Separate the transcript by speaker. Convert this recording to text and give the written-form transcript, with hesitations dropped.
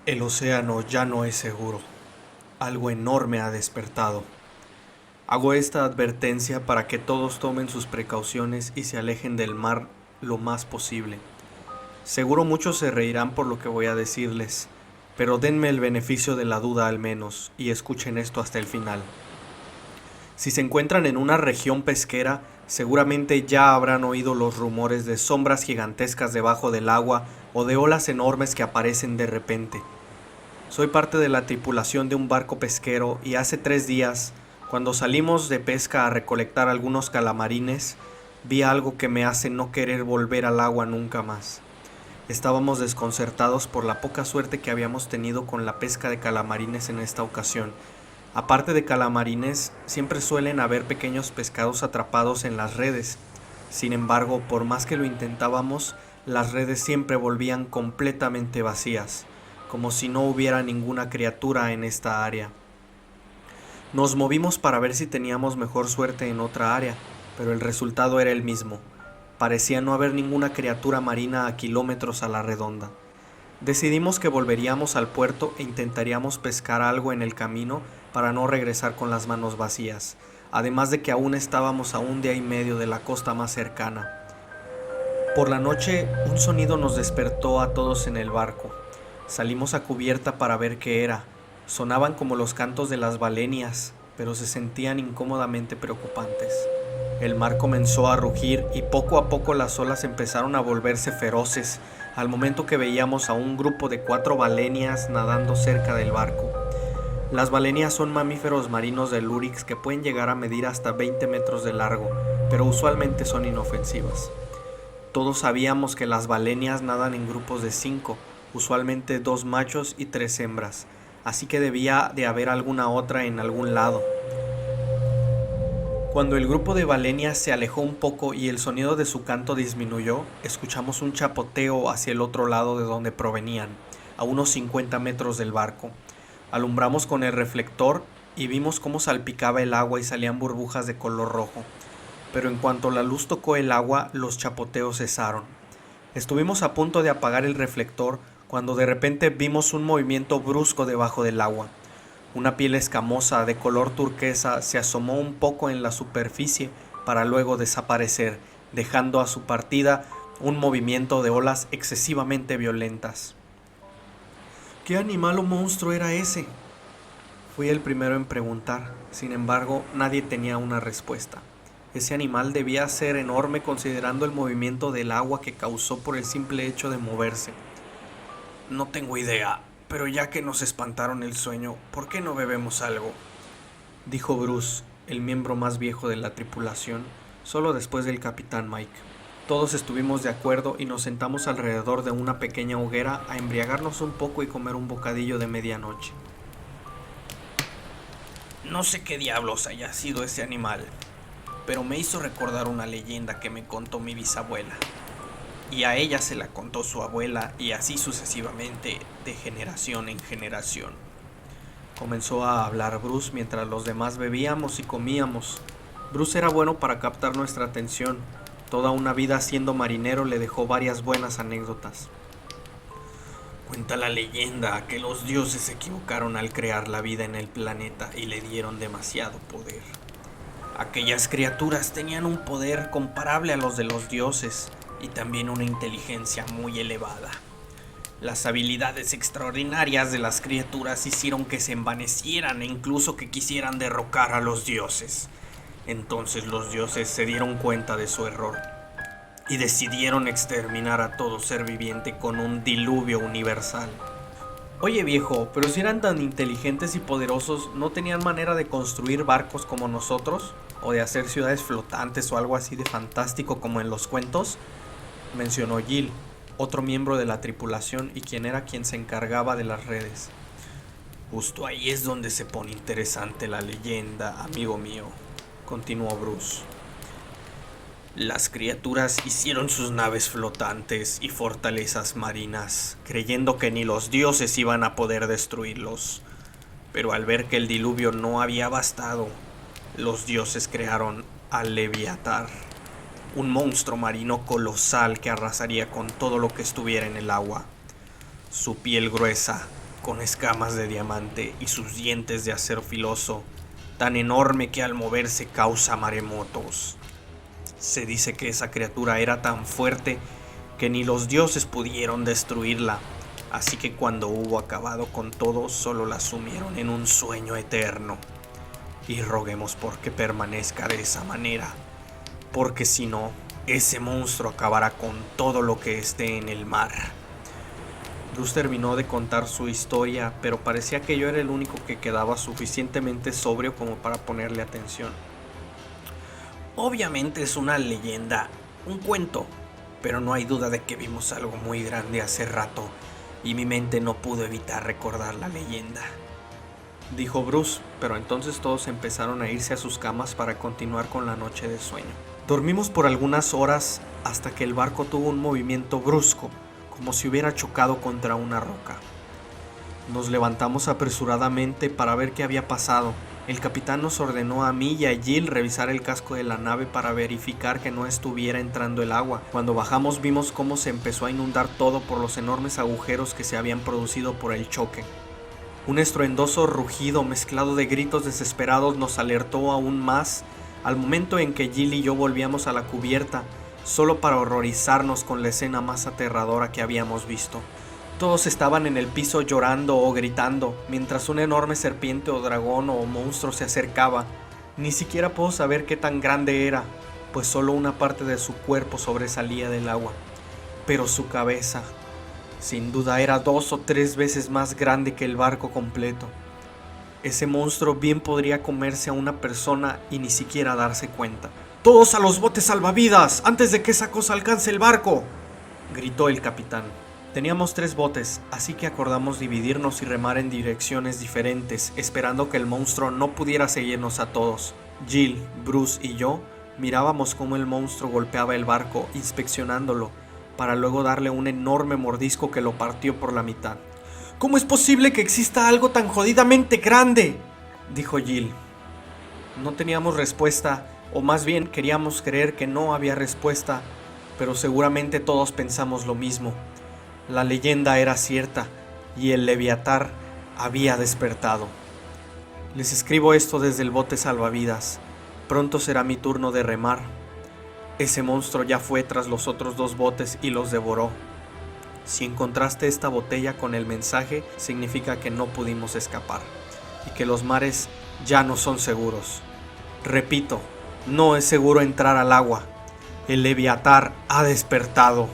Speaker 1: El océano ya no es seguro. Algo enorme ha despertado. Hago esta advertencia para que todos tomen sus precauciones y se alejen del mar lo más posible. Seguro muchos se reirán por lo que voy a decirles, pero denme el beneficio de la duda al menos y escuchen esto hasta el final. Si se encuentran en una región pesquera, seguramente ya habrán oído los rumores de sombras gigantescas debajo del agua o de olas enormes que aparecen de repente. Soy parte de la tripulación de un barco pesquero y hace 3 días, cuando salimos de pesca a recolectar algunos calamarines, vi algo que me hace no querer volver al agua nunca más. Estábamos desconcertados por la poca suerte que habíamos tenido con la pesca de calamarines en esta ocasión. Aparte de calamarines, siempre suelen haber pequeños pescados atrapados en las redes. Sin embargo, por más que lo intentábamos, las redes siempre volvían completamente vacías, como si no hubiera ninguna criatura en esta área. Nos movimos para ver si teníamos mejor suerte en otra área, pero el resultado era el mismo. Parecía no haber ninguna criatura marina a kilómetros a la redonda. Decidimos que volveríamos al puerto e intentaríamos pescar algo en el camino para no regresar con las manos vacías, además de que aún estábamos a 1 día y medio de la costa más cercana. Por la noche, un sonido nos despertó a todos en el barco. Salimos a cubierta para ver qué era. Sonaban como los cantos de las balenias, pero se sentían incómodamente preocupantes. El mar comenzó a rugir y poco a poco las olas empezaron a volverse feroces, al momento que veíamos a un grupo de 4 balenias nadando cerca del barco. Las balenias son mamíferos marinos del Lurix que pueden llegar a medir hasta 20 metros de largo, pero usualmente son inofensivas. Todos sabíamos que las balenias nadan en grupos de 5, usualmente 2 machos y 3 hembras, así que debía de haber alguna otra en algún lado. Cuando el grupo de balenias se alejó un poco y el sonido de su canto disminuyó, escuchamos un chapoteo hacia el otro lado de donde provenían, a unos 50 metros del barco. Alumbramos con el reflector y vimos cómo salpicaba el agua y salían burbujas de color rojo. Pero en cuanto la luz tocó el agua, los chapoteos cesaron. Estuvimos a punto de apagar el reflector cuando de repente vimos un movimiento brusco debajo del agua. Una piel escamosa de color turquesa se asomó un poco en la superficie para luego desaparecer, dejando a su partida un movimiento de olas excesivamente violentas. ¿Qué animal o monstruo era ese? Fui el primero en preguntar. Sin embargo, nadie tenía una respuesta. Ese animal debía ser enorme considerando el movimiento del agua que causó por el simple hecho de moverse. No tengo idea, pero ya que nos espantaron el sueño, ¿por qué no bebemos algo?, dijo Bruce, el miembro más viejo de la tripulación, solo después del capitán Mike. Todos estuvimos de acuerdo y nos sentamos alrededor de una pequeña hoguera a embriagarnos un poco y comer un bocadillo de medianoche. No sé qué diablos haya sido ese animal, pero me hizo recordar una leyenda que me contó mi bisabuela. Y a ella se la contó su abuela y así sucesivamente, de generación en generación. Comenzó a hablar Bruce mientras los demás bebíamos y comíamos. Bruce era bueno para captar nuestra atención. Toda una vida siendo marinero le dejó varias buenas anécdotas. Cuenta la leyenda que los dioses se equivocaron al crear la vida en el planeta y le dieron demasiado poder. Aquellas criaturas tenían un poder comparable a los de los dioses y también una inteligencia muy elevada. Las habilidades extraordinarias de las criaturas hicieron que se envanecieran e incluso que quisieran derrocar a los dioses. Entonces los dioses se dieron cuenta de su error y decidieron exterminar a todo ser viviente con un diluvio universal. Oye viejo, pero si eran tan inteligentes y poderosos, ¿no tenían manera de construir barcos como nosotros? ¿O de hacer ciudades flotantes o algo así de fantástico como en los cuentos?, mencionó Jill, otro miembro de la tripulación y quien se encargaba de las redes. Justo ahí es donde se pone interesante la leyenda, amigo mío, continuó Bruce. Las criaturas hicieron sus naves flotantes y fortalezas marinas, creyendo que ni los dioses iban a poder destruirlos. Pero al ver que el diluvio no había bastado, los dioses crearon al Leviatar, un monstruo marino colosal que arrasaría con todo lo que estuviera en el agua. Su piel gruesa, con escamas de diamante y sus dientes de acero filoso, tan enorme que al moverse causa maremotos. Se dice que esa criatura era tan fuerte que ni los dioses pudieron destruirla, así que cuando hubo acabado con todo, solo la sumieron en un sueño eterno. Y roguemos por que permanezca de esa manera, porque si no, ese monstruo acabará con todo lo que esté en el mar. Bruce terminó de contar su historia, pero parecía que yo era el único que quedaba suficientemente sobrio como para ponerle atención. Obviamente es una leyenda, un cuento, pero no hay duda de que vimos algo muy grande hace rato y mi mente no pudo evitar recordar la leyenda, dijo Bruce, pero entonces todos empezaron a irse a sus camas para continuar con la noche de sueño. Dormimos por algunas horas hasta que el barco tuvo un movimiento brusco, como si hubiera chocado contra una roca. Nos levantamos apresuradamente para ver qué había pasado. El capitán nos ordenó a mí y a Jill revisar el casco de la nave para verificar que no estuviera entrando el agua. Cuando bajamos vimos cómo se empezó a inundar todo por los enormes agujeros que se habían producido por el choque. Un estruendoso rugido mezclado de gritos desesperados nos alertó aún más al momento en que Jill y yo volvíamos a la cubierta, solo para horrorizarnos con la escena más aterradora que habíamos visto. Todos estaban en el piso llorando o gritando, mientras una enorme serpiente o dragón o monstruo se acercaba. Ni siquiera puedo saber qué tan grande era, pues solo una parte de su cuerpo sobresalía del agua. Pero su cabeza, sin duda, era 2 o 3 veces más grande que el barco completo. Ese monstruo bien podría comerse a una persona y ni siquiera darse cuenta. ¡Todos a los botes salvavidas, antes de que esa cosa alcance el barco!, gritó el capitán. Teníamos 3 botes, así que acordamos dividirnos y remar en direcciones diferentes, esperando que el monstruo no pudiera seguirnos a todos. Jill, Bruce y yo mirábamos cómo el monstruo golpeaba el barco, inspeccionándolo, para luego darle un enorme mordisco que lo partió por la mitad. «¿Cómo es posible que exista algo tan jodidamente grande?», dijo Jill. No teníamos respuesta, o más bien queríamos creer que no había respuesta, pero seguramente todos pensamos lo mismo. La leyenda era cierta y el Leviatar había despertado. Les escribo esto desde el bote salvavidas. Pronto será mi turno de remar. Ese monstruo ya fue tras los otros 2 botes y los devoró. Si encontraste esta botella con el mensaje, significa que no pudimos escapar y que los mares ya no son seguros. Repito, no es seguro entrar al agua. El Leviatar ha despertado.